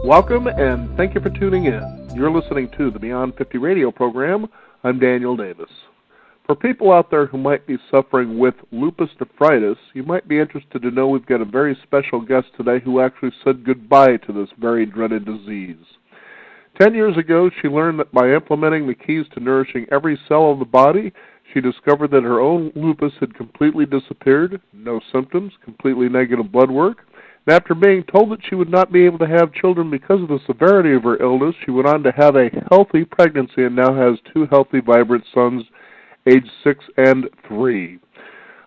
Welcome, and thank you for tuning in. You're listening to the Beyond 50 radio program. I'm Daniel Davis. For people out there who might be suffering with lupus nephritis, you might be interested to know we've got a very special guest today who actually said goodbye to this very dreaded disease. 10 years ago, she learned that by implementing the keys to nourishing every cell of the body, she discovered that her own lupus had completely disappeared, no symptoms, completely negative blood work. And after being told that she would not be able to have children because of the severity of her illness, she went on to have a healthy pregnancy and now has 2 healthy, vibrant sons, aged 6 and 3.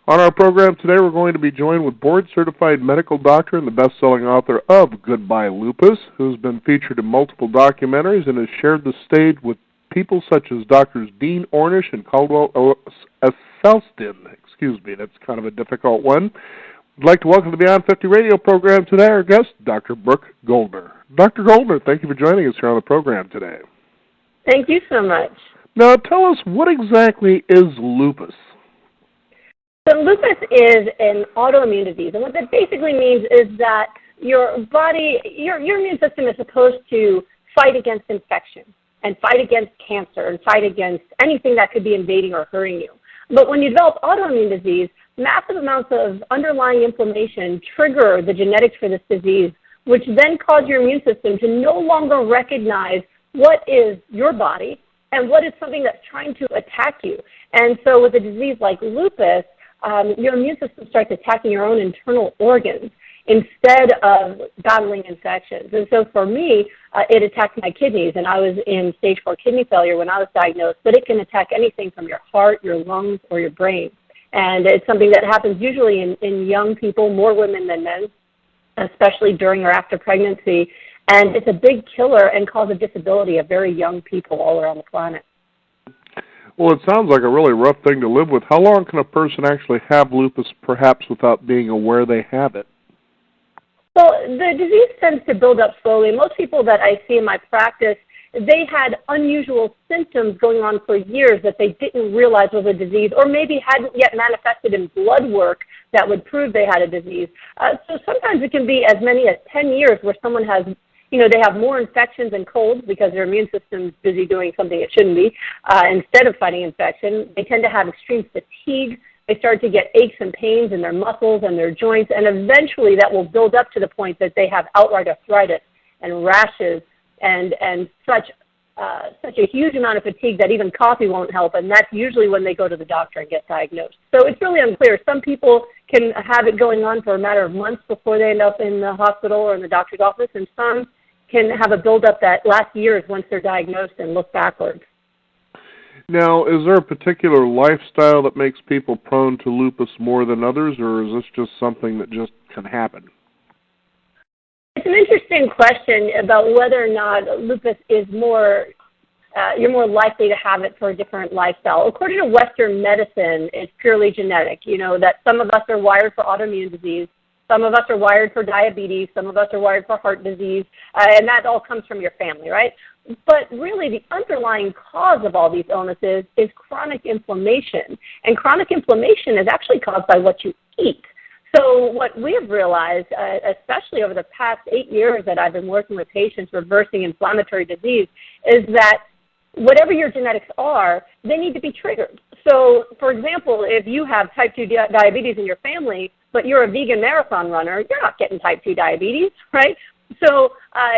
On our program today, we're going to be joined with board-certified medical doctor and the best-selling author of Goodbye Lupus, who's been featured in multiple documentaries and has shared the stage with people such as Drs. Dean Ornish and Caldwell Esselstyn. Excuse me, that's kind of a difficult one. I'd like to welcome to the Beyond 50 radio program today our guest, Dr. Brooke Goldner. Dr. Goldner, thank you for joining us here on the program today. Thank you so much. Now, tell us, what exactly is lupus? So lupus is an autoimmune disease, and what that basically means is that your body, your immune system is supposed to fight against infection and fight against cancer and fight against anything that could be invading or hurting you. But when you develop autoimmune disease, massive amounts of underlying inflammation trigger the genetics for this disease, which then cause your immune system to no longer recognize what is your body and what is something that's trying to attack you. And so with a disease like lupus, your immune system starts attacking your own internal organs instead of battling infections. And so for me, it attacked my kidneys, and I was in stage 4 kidney failure when I was diagnosed, but it can attack anything from your heart, your lungs, or your brain. And it's something that happens usually in young people, more women than men, especially during or after pregnancy. And it's a big killer and causes disability of very young people all around the planet. Well, it sounds like a really rough thing to live with. How long can a person actually have lupus, perhaps without being aware they have it? Well, the disease tends to build up slowly. Most people that I see in my practice, they had unusual symptoms going on for years that they didn't realize was a disease, or maybe hadn't yet manifested in blood work that would prove they had a disease. So sometimes it can be as many as 10 years where someone has, they have more infections and colds because their immune system's busy doing something it shouldn't be. Instead of fighting infection, they tend to have extreme fatigue. They start to get aches and pains in their muscles and their joints, and eventually that will build up to the point that they have outright arthritis and rashes and such a huge amount of fatigue that even coffee won't help, and that's usually when they go to the doctor and get diagnosed. So it's really unclear. Some people can have it going on for a matter of months before they end up in the hospital or in the doctor's office, and some can have a buildup that lasts years once they're diagnosed and look backwards. Now, is there a particular lifestyle that makes people prone to lupus more than others, or is this just something that just can happen? It's an interesting question about whether or not lupus is you're more likely to have it for a different lifestyle. According to Western medicine, it's purely genetic. That some of us are wired for autoimmune disease, some of us are wired for diabetes, some of us are wired for heart disease, and that all comes from your family, right? But really, the underlying cause of all these illnesses is chronic inflammation, and chronic inflammation is actually caused by what you eat. So what we have realized, especially over the past 8 years that I've been working with patients reversing inflammatory disease, is that whatever your genetics are, they need to be triggered. So, for example, if you have type 2 diabetes in your family, but you're a vegan marathon runner, you're not getting type 2 diabetes, right? So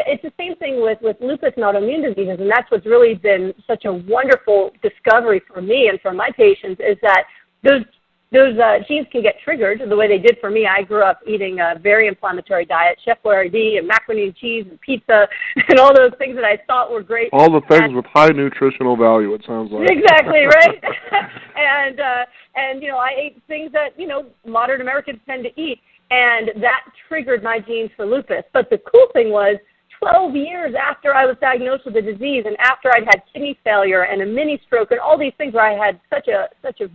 it's the same thing with lupus and autoimmune diseases, and that's what's really been such a wonderful discovery for me and for my patients, is that those genes can get triggered the way they did for me. I grew up eating a very inflammatory diet, Chef Boyardee and macaroni and cheese and pizza and all those things that I thought were great. All the things with high nutritional value, it sounds like. Exactly, right? and I ate things that, modern Americans tend to eat, and that triggered my genes for lupus. But the cool thing was, 12 years after I was diagnosed with the disease and after I'd had kidney failure and a mini stroke and all these things where I had such a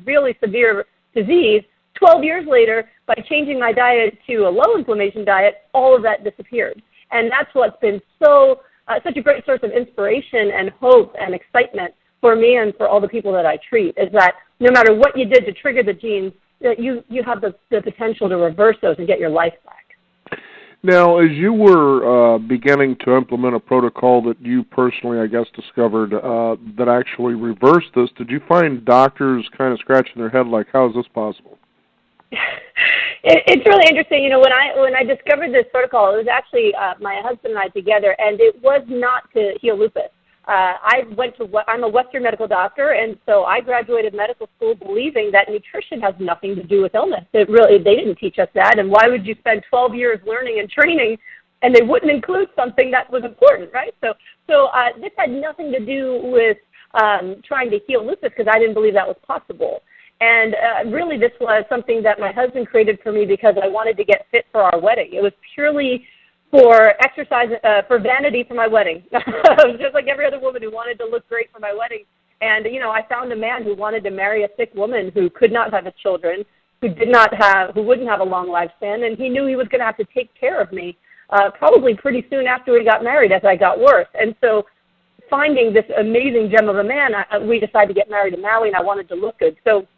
really severe disease, 12 years later, by changing my diet to a low-inflammation diet, all of that disappeared. And that's what's been such a great source of inspiration and hope and excitement for me and for all the people that I treat, is that no matter what you did to trigger the genes, that you have the potential to reverse those and get your life back. Now, as you were beginning to implement a protocol that you personally, I guess, discovered that actually reversed this, did you find doctors kind of scratching their head like, how is this possible? It's really interesting. You know, when I discovered this protocol, it was actually my husband and I together, and it was not to heal lupus. I'm a Western medical doctor, and so I graduated medical school believing that nutrition has nothing to do with illness. They didn't teach us that, and why would you spend 12 years learning and training, and they wouldn't include something that was important, right? So this had nothing to do with trying to heal lupus because I didn't believe that was possible. And really, this was something that my husband created for me because I wanted to get fit for our wedding. It was purely for exercise, for vanity for my wedding. Just like every other woman who wanted to look great for my wedding. And, you know, I found a man who wanted to marry a sick woman who could not have children, who wouldn't have a long lifespan, and he knew he was going to have to take care of me probably pretty soon after we got married as I got worse. And so finding this amazing gem of a man, we decided to get married in Maui, and I wanted to look good. So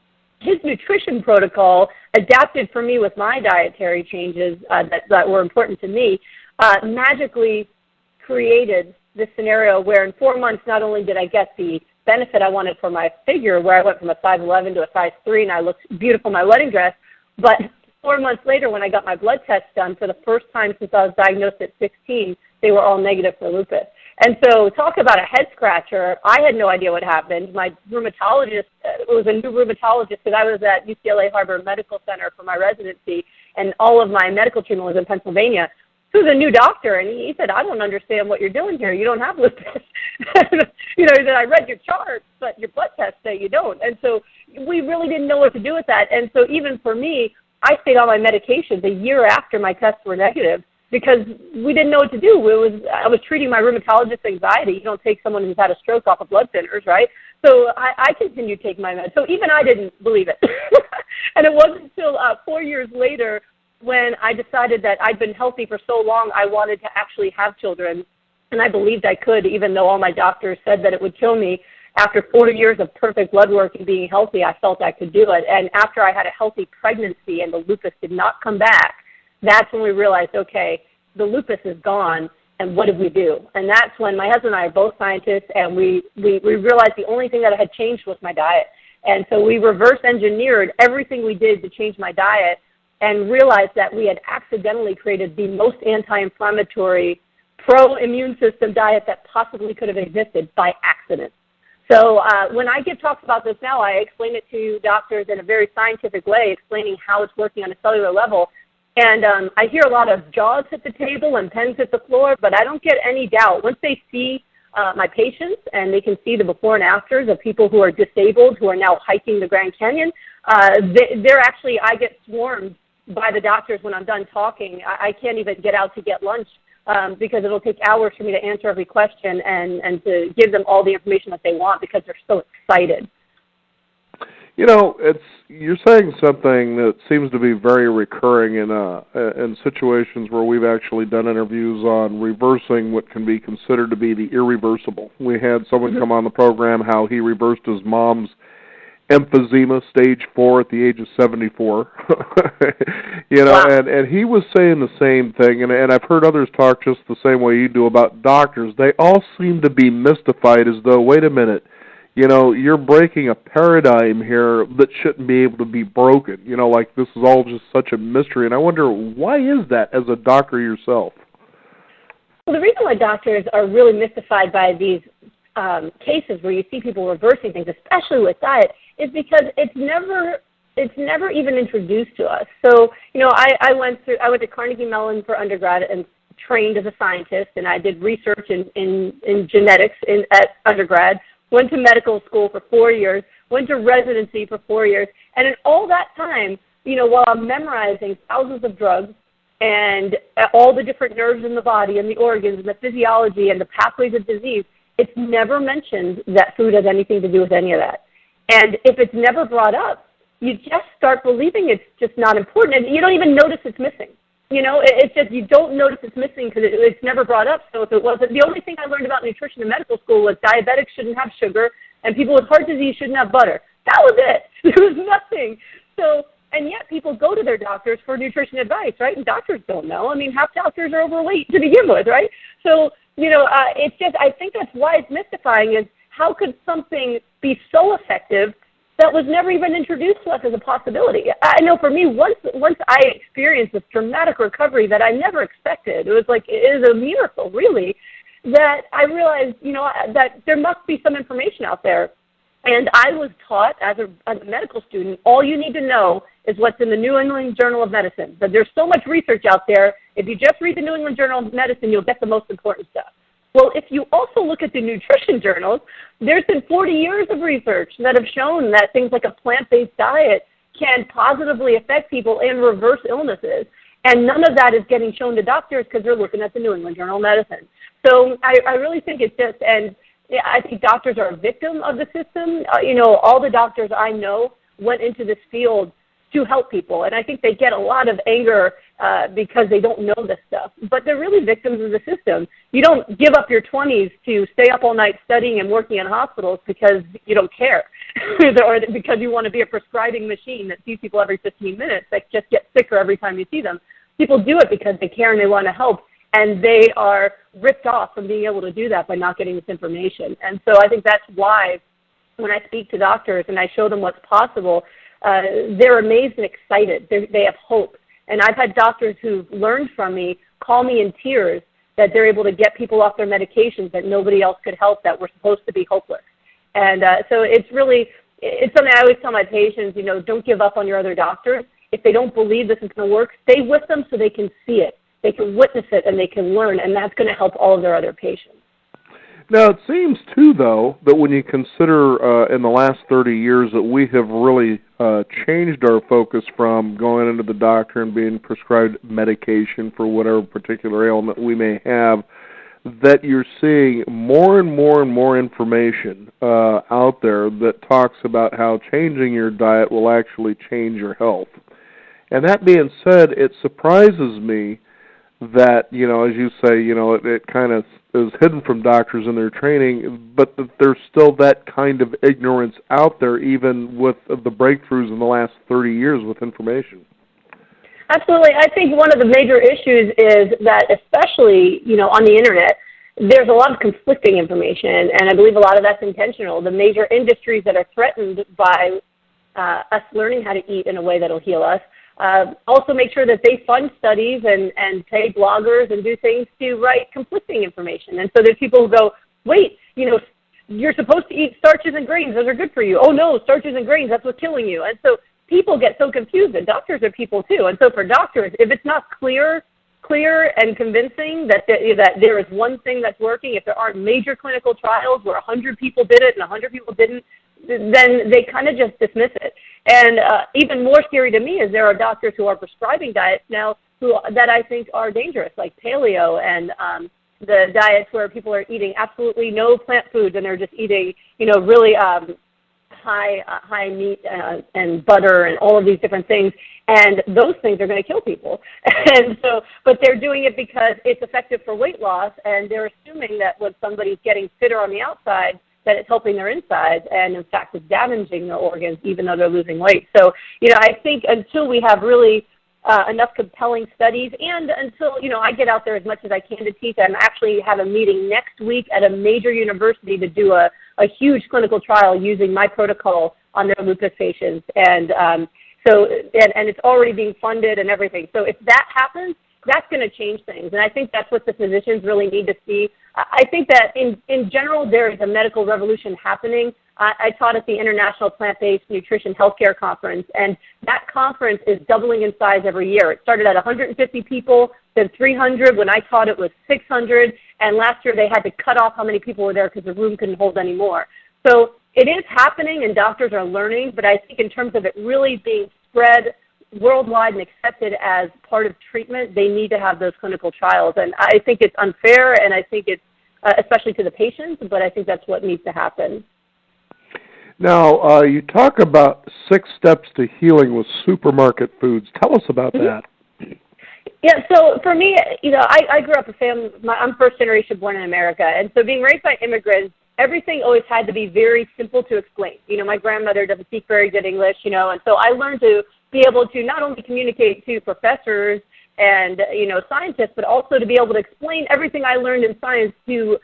his nutrition protocol, adapted for me with my dietary changes that were important to me, magically created this scenario where in 4 months, not only did I get the benefit I wanted for my figure, where I went from a size 11 to a size 3 and I looked beautiful in my wedding dress, but 4 months later when I got my blood tests done for the first time since I was diagnosed at 16, they were all negative for lupus. And so talk about a head scratcher. I had no idea what happened. My rheumatologist was a new rheumatologist because I was at UCLA Harbor Medical Center for my residency, and all of my medical treatment was in Pennsylvania. He was a new doctor, and he said, I don't understand what you're doing here. You don't have lupus. You know, he said, I read your charts, but your blood tests say you don't. And so we really didn't know what to do with that. And so even for me, I stayed on my medications a year after my tests were negative, because we didn't know what to do. I was treating my rheumatologist's anxiety. You don't take someone who's had a stroke off of blood thinners, right? So I continued taking my meds. So even I didn't believe it. And it wasn't until 4 years later when I decided that I'd been healthy for so long, I wanted to actually have children. And I believed I could, even though all my doctors said that it would kill me. After 4 years of perfect blood work and being healthy, I felt I could do it. And after I had a healthy pregnancy and the lupus did not come back, that's when we realized, okay, the lupus is gone, and what did we do? And that's when my husband and I are both scientists, and we realized the only thing that had changed was my diet. And so we reverse engineered everything we did to change my diet and realized that we had accidentally created the most anti-inflammatory, pro-immune system diet that possibly could have existed by accident. So when I give talks about this now, I explain it to doctors in a very scientific way, explaining how it's working on a cellular level. And I hear a lot of jaws hit the table and pens hit the floor, but I don't get any doubt. Once they see my patients and they can see the before and afters of people who are disabled who are now hiking the Grand Canyon, I get swarmed by the doctors when I'm done talking. I can't even get out to get lunch because it'll take hours for me to answer every question and to give them all the information that they want because they're so excited. You know, you're saying something that seems to be very recurring in situations where we've actually done interviews on reversing what can be considered to be the irreversible. We had someone come on the program how he reversed his mom's emphysema, stage 4, at the age of 74. You know, wow. and he was saying the same thing, and I've heard others talk just the same way you do about doctors. They all seem to be mystified as though, wait a minute, you know, you're breaking a paradigm here that shouldn't be able to be broken. You know, like this is all just such a mystery. And I wonder, why is that as a doctor yourself? Well, the reason why doctors are really mystified by these cases where you see people reversing things, especially with diet, is because it's never even introduced to us. So, you know, I went to Carnegie Mellon for undergrad and trained as a scientist, and I did research in genetics at undergrad. Went to medical school for 4 years, went to residency for 4 years, and in all that time, you know, while I'm memorizing thousands of drugs and all the different nerves in the body and the organs and the physiology and the pathways of disease, it's never mentioned that food has anything to do with any of that. And if it's never brought up, you just start believing it's just not important, and you don't even notice it's missing. You know, it's just you don't notice it's missing because it's never brought up. So if it wasn't, the only thing I learned about nutrition in medical school was diabetics shouldn't have sugar and people with heart disease shouldn't have butter. That was it. There was nothing. So And yet people go to their doctors for nutrition advice, right? And doctors don't know. I mean, half doctors are overweight to begin with, right? So, it's just, I think that's why it's mystifying is how could something be so effective that was never even introduced to us as a possibility? I know for me, once I experienced this dramatic recovery that I never expected, it is a miracle, really, that I realized, that there must be some information out there. And I was taught as a medical student, all you need to know is what's in the New England Journal of Medicine. That there's so much research out there. If you just read the New England Journal of Medicine, you'll get the most important stuff. Well, if you also look at the nutrition journals, there's been 40 years of research that have shown that things like a plant-based diet can positively affect people and reverse illnesses. And none of that is getting shown to doctors because they're looking at the New England Journal of Medicine. So I really think it's just, and I think doctors are a victim of the system. All the doctors I know went into this field to help people, and I think they get a lot of anger because they don't know this stuff. But they're really victims of the system. You don't give up your 20s to stay up all night studying and working in hospitals because you don't care, or because you want to be a prescribing machine that sees people every 15 minutes that just get sicker every time you see them. People do it because they care and they want to help. And they are ripped off from being able to do that by not getting this information. And so I think that's why when I speak to doctors and I show them what's possible, they're amazed and excited. They have hope. And I've had doctors who've learned from me call me in tears that they're able to get people off their medications that nobody else could help that were supposed to be hopeless. And so it's something I always tell my patients, don't give up on your other doctors. If they don't believe this is going to work, stay with them so they can see it. They can witness it and they can learn, and that's going to help all of their other patients. Now, it seems, too, though, that when you consider in the last 30 years that we have really changed our focus from going into the doctor and being prescribed medication for whatever particular ailment we may have, that you're seeing more and more and more information out there that talks about how changing your diet will actually change your health. And that being said, it surprises me that, as you say, it kind of is hidden from doctors in their training, but that there's still that kind of ignorance out there, even with the breakthroughs in the last 30 years with information. Absolutely. I think one of the major issues is that, especially, on the Internet, there's a lot of conflicting information, and I believe a lot of that's intentional. The major industries that are threatened by us learning how to eat in a way that will heal us also make sure that they fund studies and pay bloggers and do things to write conflicting information. And so there's people who go, wait, you're supposed to eat starches and grains. Those are good for you. Oh, no, starches and grains, that's what's killing you. And so people get so confused, and doctors are people too. And so for doctors, if it's not clear and convincing that there is one thing that's working, if there aren't major clinical trials where 100 people did it and 100 people didn't, then they kind of just dismiss it. And even more scary to me is there are doctors who are prescribing diets now that I think are dangerous, like paleo and the diets where people are eating absolutely no plant foods and they're just eating, really high meat and butter and all of these different things. And those things are going to kill people. And so, but they're doing it because it's effective for weight loss, and they're assuming that when somebody's getting fitter on the outside, that it's helping their insides, and in fact it's damaging their organs even though they're losing weight. So, I think until we have really enough compelling studies, and until, I get out there as much as I can to teach, and actually have a meeting next week at a major university to do a huge clinical trial using my protocol on their lupus patients. And and it's already being funded and everything. So if that happens, that's going to change things. And I think that's what the physicians really need to see. I think that in general, there is a medical revolution happening. I taught at the International Plant-Based Nutrition Healthcare Conference, and that conference is doubling in size every year. It started at 150 people, then 300. When I taught, it was 600. And last year, they had to cut off how many people were there because the room couldn't hold any more. So it is happening, and doctors are learning, but I think in terms of it really being spread worldwide and accepted as part of treatment, they need to have those clinical trials. And I think it's unfair, and I think it's especially to the patients, but I think that's what needs to happen. Now, you talk about 6 steps to healing with supermarket foods. Tell us about that. Yeah, so for me, I grew up a family, I'm first generation born in America, and so being raised by immigrants, everything always had to be very simple to explain. My grandmother doesn't speak very good English, and so I learned to be able to not only communicate to professors and, scientists, but also to be able to explain everything I learned in science to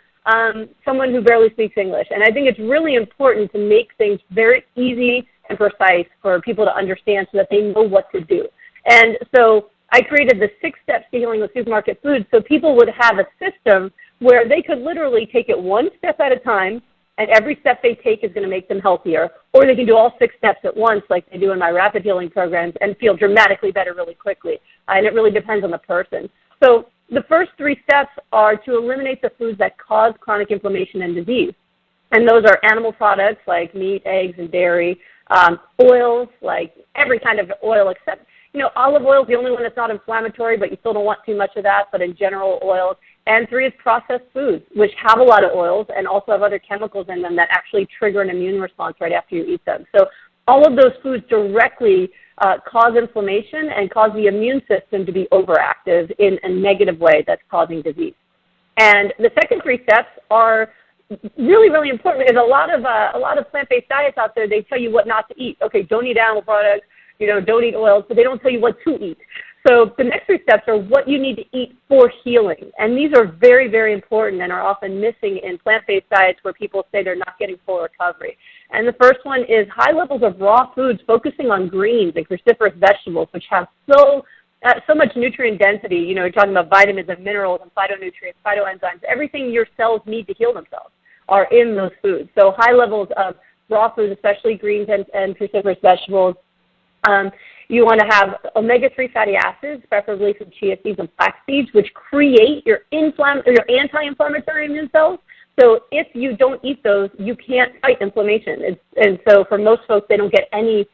someone who barely speaks English. And I think it's really important to make things very easy and precise for people to understand so that they know what to do. And so I created the 6 steps to healing with supermarket foods so people would have a system where they could literally take it one step at a time, and every step they take is going to make them healthier. Or they can do all 6 steps at once like they do in my rapid healing programs and feel dramatically better really quickly. And it really depends on the person. So the first 3 steps are to eliminate the foods that cause chronic inflammation and disease. And those are animal products like meat, eggs, and dairy, oils, like every kind of oil except, olive oil is the only one that's not inflammatory, but you still don't want too much of that, but in general, oils. And 3 is processed foods, which have a lot of oils and also have other chemicals in them that actually trigger an immune response right after you eat them. So all of those foods directly cause inflammation and cause the immune system to be overactive in a negative way that's causing disease. And the second 3 steps are really, really important because a lot of plant-based diets out there, they tell you what not to eat. Okay, don't eat animal products, don't eat oils, but they don't tell you what to eat. So the next 3 steps are what you need to eat for healing. And these are very, very important and are often missing in plant-based diets where people say they're not getting full recovery. And the first one is high levels of raw foods, focusing on greens and cruciferous vegetables, which have so much nutrient density. You're talking about vitamins and minerals and phytonutrients, phytoenzymes. Everything your cells need to heal themselves are in those foods. So high levels of raw foods, especially greens and cruciferous vegetables. You want to have omega-3 fatty acids, preferably from chia seeds and flax seeds, which create your anti-inflammatory immune cells. So if you don't eat those, you can't fight inflammation. And so for most folks, they don't get any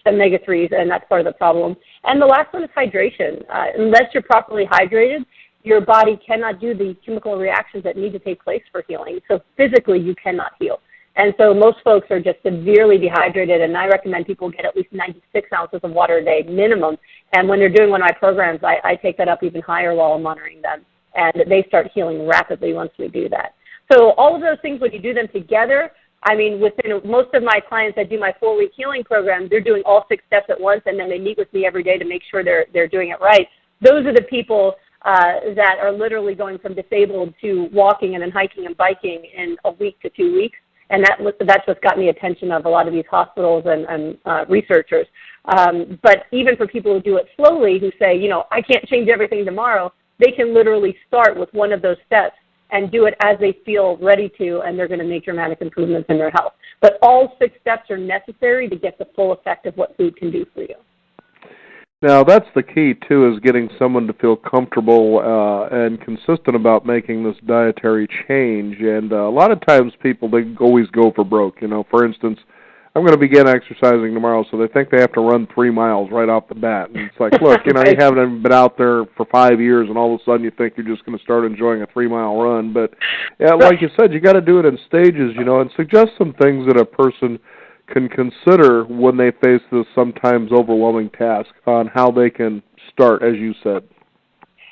omega-3s, and that's part of the problem. And the last one is hydration. Unless you're properly hydrated, your body cannot do the chemical reactions that need to take place for healing. So physically, you cannot heal. And so most folks are just severely dehydrated, and I recommend people get at least 96 ounces of water a day minimum. And when they're doing one of my programs, I take that up even higher while I'm monitoring them. And they start healing rapidly once we do that. So all of those things, when you do them together, within most of my clients that do my 4-week healing program, they're doing all 6 steps at once, and then they meet with me every day to make sure they're doing it right. Those are the people that are literally going from disabled to walking and then hiking and biking in a week to 2 weeks. And that's what's gotten the attention of a lot of these hospitals and researchers. But even for people who do it slowly, who say, I can't change everything tomorrow, they can literally start with one of those steps and do it as they feel ready to, and they're going to make dramatic improvements in their health. But all 6 steps are necessary to get the full effect of what food can do for you. Now, that's the key, too, is getting someone to feel comfortable and consistent about making this dietary change. And a lot of times people, they always go for broke. For instance, I'm going to begin exercising tomorrow, so they think they have to run 3 miles right off the bat. And it's like, look, you haven't even been out there for 5 years, and all of a sudden you think you're just going to start enjoying a 3-mile run. But, like you said, you got to do it in stages, and suggest some things that a person can consider when they face this sometimes overwhelming task on how they can start, as you said.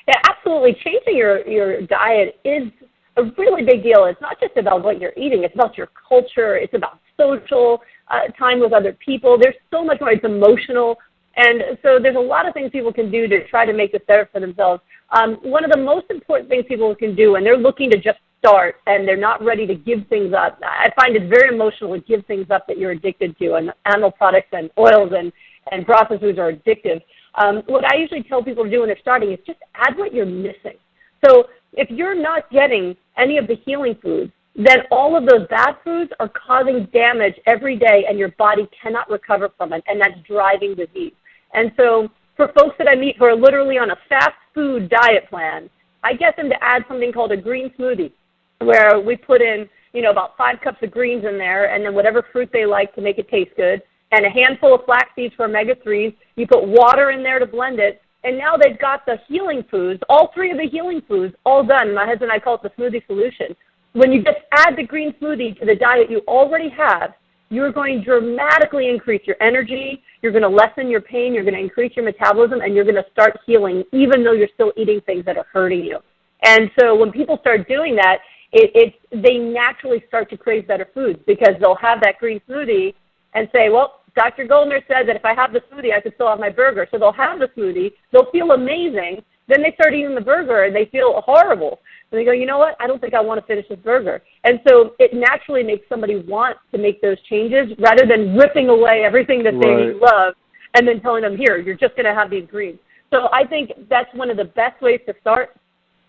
Yeah, absolutely. Changing your diet is a really big deal. It's not just about what you're eating. It's about your culture. It's about social time with other people. There's so much more. It's emotional. And so there's a lot of things people can do to try to make this better for themselves. One of the most important things people can do when they're looking to just start and they're not ready to give things up, I find it very emotional to give things up that you're addicted to, and animal products and oils and processed foods are addictive. What I usually tell people to do when they're starting is just add what you're missing. So if you're not getting any of the healing foods, then all of those bad foods are causing damage every day, and your body cannot recover from it, and that's driving disease. And so for folks that I meet who are literally on a fast food diet plan, I get them to add something called a green smoothie, where we put in, about 5 cups of greens in there, and then whatever fruit they like to make it taste good, and a handful of flax seeds for omega-3s. You put water in there to blend it, and now they've got the healing foods, all 3 of the healing foods, all done. My husband and I call it the smoothie solution. When you just add the green smoothie to the diet you already have, you're going to dramatically increase your energy, you're going to lessen your pain, you're going to increase your metabolism, and you're going to start healing even though you're still eating things that are hurting you. And so when people start doing that, they naturally start to crave better foods because they'll have that green smoothie and say, well, Dr. Goldner said that if I have the smoothie, I could still have my burger. So they'll have the smoothie, they'll feel amazing, then they start eating the burger and they feel horrible. And they go, you know what, I don't think I want to finish this burger. And so it naturally makes somebody want to make those changes rather than ripping away everything that they love and then telling them, here, you're just going to have these greens. So I think that's one of the best ways to start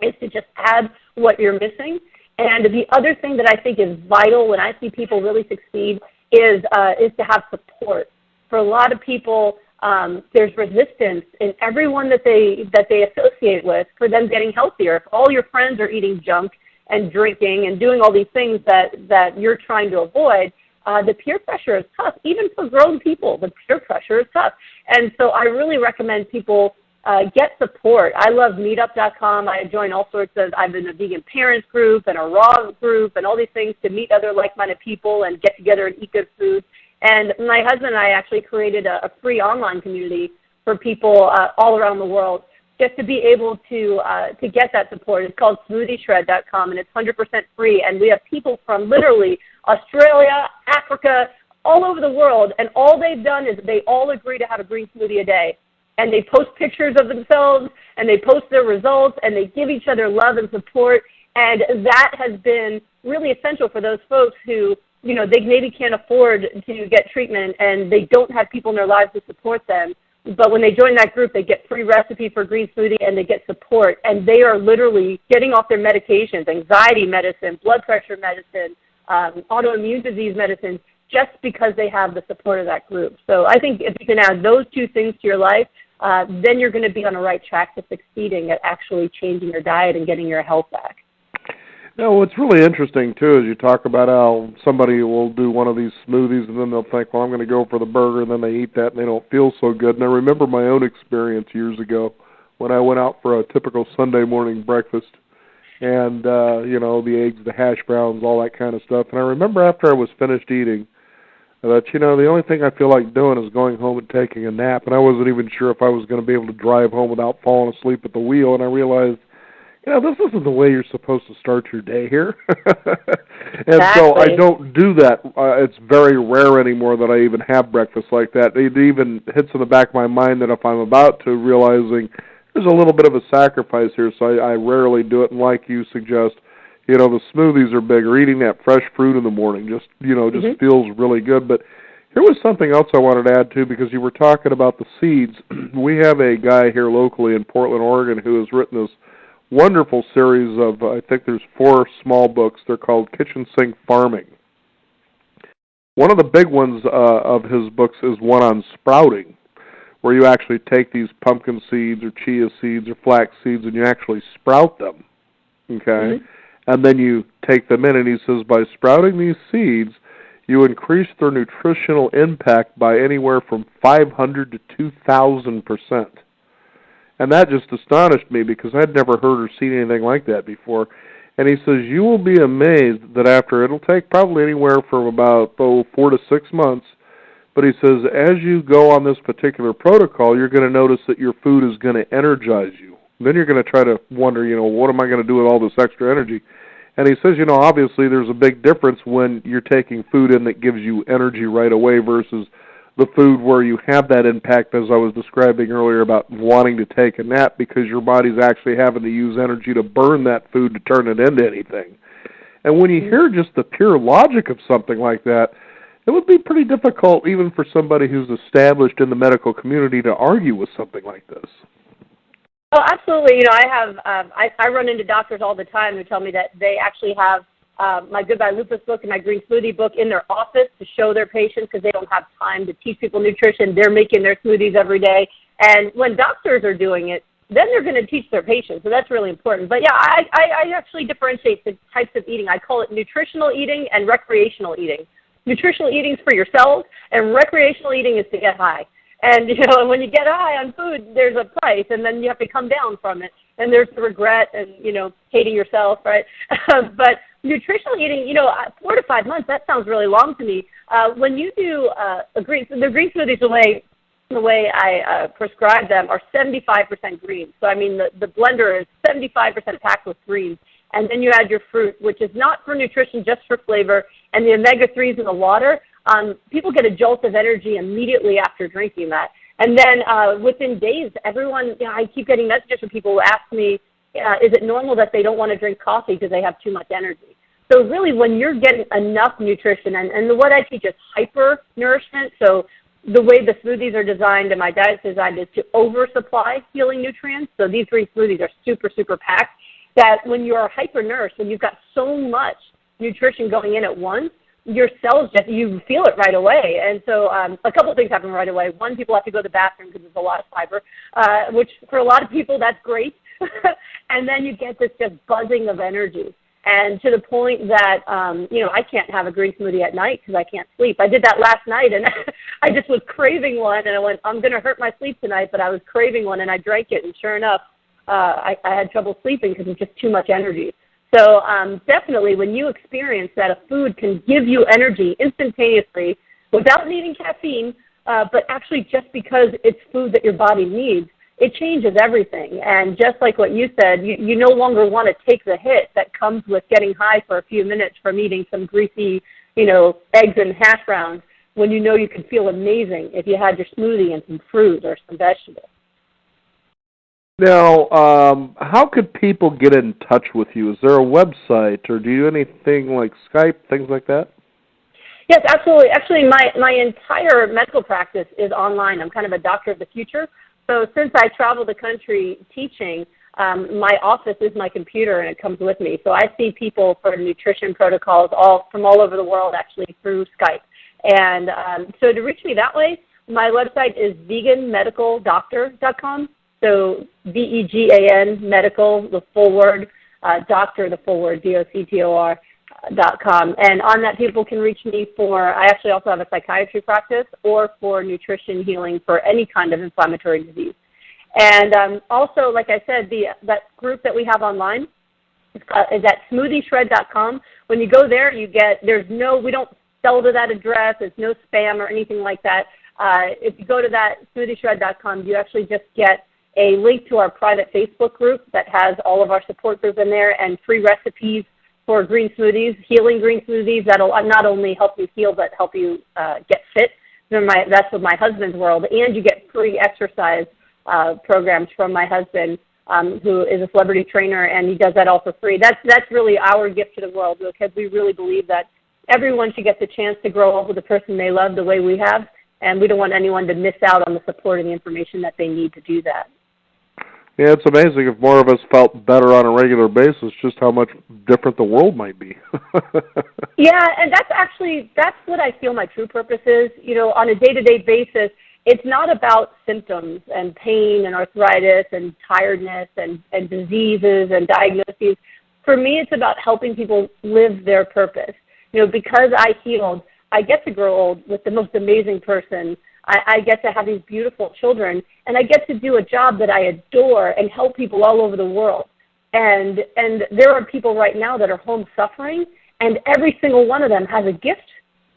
is to just add what you're missing. And the other thing that I think is vital when I see people really succeed is to have support. For a lot of people, there's resistance in everyone that they associate with for them getting healthier. If all your friends are eating junk and drinking and doing all these things that you're trying to avoid, the peer pressure is tough. Even for grown people, the peer pressure is tough. And so I really recommend people get support. I love meetup.com. I join all sorts of, I'm in a vegan parents group and a raw group and all these things to meet other like-minded people and get together and eat good food. And my husband and I actually created a free online community for people all around the world just to be able to get that support. It's called smoothieshred.com, and it's 100% free. And we have people from literally Australia, Africa, all over the world, and all they've done is they all agree to have a green smoothie a day. And they post pictures of themselves, and they post their results, and they give each other love and support. And that has been really essential for those folks who, you know, they maybe can't afford to get treatment, and they don't have people in their lives to support them. But when they join that group, they get free recipe for green smoothie, and they get support. And they are literally getting off their medications, anxiety medicine, blood pressure medicine, autoimmune disease medicine, just because they have the support of that group. So I think if you can add those two things to your life, then you're going to be on the right track to succeeding at actually changing your diet and getting your health back. Now, what's really interesting, too, is you talk about how somebody will do one of these smoothies and then they'll think, well, I'm going to go for the burger, and then they eat that and they don't feel so good. And I remember my own experience years ago when I went out for a typical Sunday morning breakfast and, you know, the eggs, the hash browns, all that kind of stuff. And I remember after I was finished eating that, you know, the only thing I feel like doing is going home and taking a nap. And I wasn't even sure if I was going to be able to drive home without falling asleep at the wheel. And I realized, you know, this isn't the way you're supposed to start your day here. And exactly. So I don't do that. It's very rare anymore that I even have breakfast like that. It even hits in the back of my mind that if I'm about to, realizing there's a little bit of a sacrifice here, so I rarely do it. And like you suggest, you know, the smoothies are big, or eating that fresh fruit in the morning just, you know, just feels really good. But here was something else I wanted to add, too, because you were talking about the seeds. We have a guy here locally in Portland, Oregon, who has written this wonderful series of, I think there's 4 small books. They're called Kitchen Sink Farming. One of the big ones of his books is one on sprouting, where you actually take these pumpkin seeds or chia seeds or flax seeds and you actually sprout them, okay? And then you take them in, and he says by sprouting these seeds, you increase their nutritional impact by anywhere from 500 to 2,000%. And that just astonished me because I'd never heard or seen anything like that before. And he says, you will be amazed that after, it'll take probably anywhere from about 4 to 6 months, but he says as you go on this particular protocol, you're going to notice that your food is going to energize you. Then you're going to try to wonder, you know, what am I going to do with all this extra energy? And he says, you know, obviously there's a big difference when you're taking food in that gives you energy right away versus the food where you have that impact, as I was describing earlier, about wanting to take a nap because your body's actually having to use energy to burn that food to turn it into anything. And when you hear just the pure logic of something like that, it would be pretty difficult even for somebody who's established in the medical community to argue with something like this. Oh, absolutely. You know, I have I run into doctors all the time who tell me that they actually have my Goodbye Lupus book and my Green Smoothie book in their office to show their patients because they don't have time to teach people nutrition. They're making their smoothies every day. And when doctors are doing it, then they're going to teach their patients. So that's really important. But, yeah, I actually differentiate the types of eating. I call it nutritional eating and recreational eating. Nutritional eating is for yourself, and recreational eating is to get high. And, you know, when you get high on food, there's a price, and then you have to come down from it. And there's the regret and, you know, hating yourself, right? But nutritional eating, you know, 4 to 5 months, that sounds really long to me. When you do the green smoothies, the way I prescribe them are 75% greens. So, I mean, the blender is 75% packed with greens. And then you add your fruit, which is not for nutrition, just for flavor. And the omega-3s in the water, people get a jolt of energy immediately after drinking that. And then within days, everyone, I keep getting messages from people who ask me, is it normal that they don't want to drink coffee because they have too much energy? So really, when you're getting enough nutrition, and what I teach is hyper-nourishment, so the way the smoothies are designed and my diet's designed is to oversupply healing nutrients. So these green smoothies are super, super packed, that when you're hyper-nourished, when you've got so much nutrition going in at once, your cells you feel it right away. And so a couple of things happen right away. One, people have to go to the bathroom because there's a lot of fiber, which for a lot of people, that's great. And then you get this just buzzing of energy. And to the point that, I can't have a green smoothie at night because I can't sleep. I did that last night, and I just was craving one, and I went, I'm going to hurt my sleep tonight, but I was craving one, and I drank it, and sure enough, I had trouble sleeping because it's just too much energy. So definitely when you experience that a food can give you energy instantaneously without needing caffeine, but actually just because it's food that your body needs, it changes everything. And just like what you said, you no longer want to take the hit that comes with getting high for a few minutes from eating some greasy, eggs and hash browns when you know you can feel amazing if you had your smoothie and some fruit or some vegetables. Now, how could people get in touch with you? Is there a website, or do you do anything like Skype, things like that? Yes, absolutely. Actually, my entire medical practice is online. I'm kind of a doctor of the future. So since I travel the country teaching, my office is my computer, and it comes with me. So I see people for nutrition protocols from all over the world, actually, through Skype. And so to reach me that way, my website is veganmedicaldoctor.com. So VEGAN medical, the full word, doctor, the full word, DOCTOR.com. And on that, people can reach me I actually also have a psychiatry practice, or for nutrition healing for any kind of inflammatory disease. And also, like I said, that group that we have online is at smoothieshred.com. When you go there, we don't sell to that address. There's no spam or anything like that. If you go to that smoothieshred.com, you actually just get a link to our private Facebook group that has all of our support group in there and free recipes for green smoothies, healing green smoothies that'll not only help you heal but help you get fit. That's with my husband's world. And you get free exercise programs from my husband, who is a celebrity trainer, and he does that all for free. That's really our gift to the world, because we really believe that everyone should get the chance to grow up with the person they love the way we have, and we don't want anyone to miss out on the support and the information that they need to do that. Yeah, it's amazing if more of us felt better on a regular basis, just how much different the world might be. Yeah, and that's what I feel my true purpose is. On a day-to-day basis, it's not about symptoms and pain and arthritis and tiredness and diseases and diagnoses. For me, it's about helping people live their purpose. Because I healed, I get to grow old with the most amazing person. I get to have these beautiful children, and I get to do a job that I adore and help people all over the world. And there are people right now that are home suffering, and every single one of them has a gift.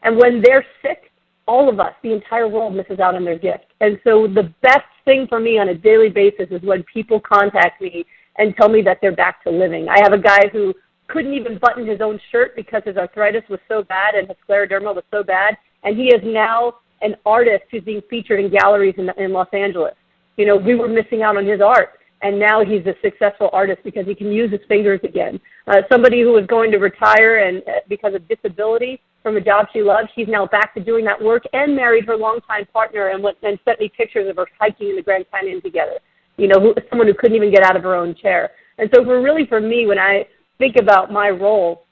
And when they're sick, all of us, the entire world, misses out on their gift. And so the best thing for me on a daily basis is when people contact me and tell me that they're back to living. I have a guy who couldn't even button his own shirt because his arthritis was so bad and his scleroderma was so bad, and he is now an artist who's being featured in galleries in Los Angeles. We were missing out on his art, and now he's a successful artist because he can use his fingers again. Somebody who was going to retire and because of disability from a job she loved, she's now back to doing that work, and married her longtime partner and sent me pictures of her hiking in the Grand Canyon together. Someone who couldn't even get out of her own chair. And so for me, when I think about my role,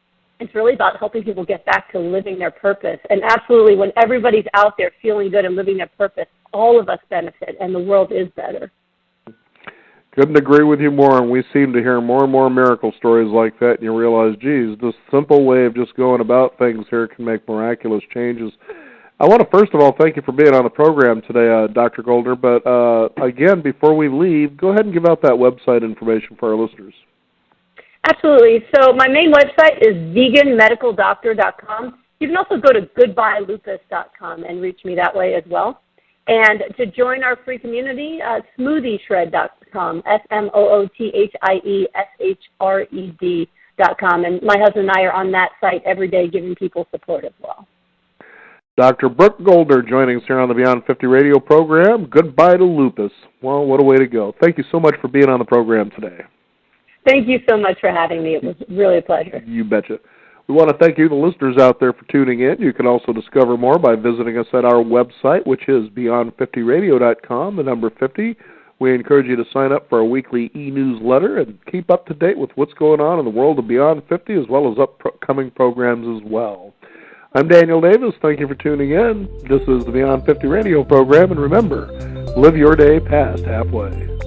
it's really about helping people get back to living their purpose. And absolutely, when everybody's out there feeling good and living their purpose, all of us benefit, and the world is better. Couldn't agree with you more, and we seem to hear more and more miracle stories like that, and you realize, geez, this simple way of just going about things here can make miraculous changes. I want to first of all thank you for being on the program today, Dr. Goldner, but again, before we leave, go ahead and give out that website information for our listeners. Absolutely. So my main website is veganmedicaldoctor.com. You can also go to goodbyelupus.com and reach me that way as well. And to join our free community, smoothieshred.com, SMOOTHIESHRED.com. And my husband and I are on that site every day giving people support as well. Dr. Brooke Golder joining us here on the Beyond 50 radio program. Goodbye to lupus. Well, what a way to go. Thank you so much for being on the program today. Thank you so much for having me. It was really a pleasure. You betcha. We want to thank you, the listeners out there, for tuning in. You can also discover more by visiting us at our website, which is beyond50radio.com, the number 50. We encourage you to sign up for our weekly e-newsletter and keep up to date with what's going on in the world of Beyond 50 as well as upcoming programs as well. I'm Daniel Davis. Thank you for tuning in. This is the Beyond 50 radio program, and remember, live your day past halfway.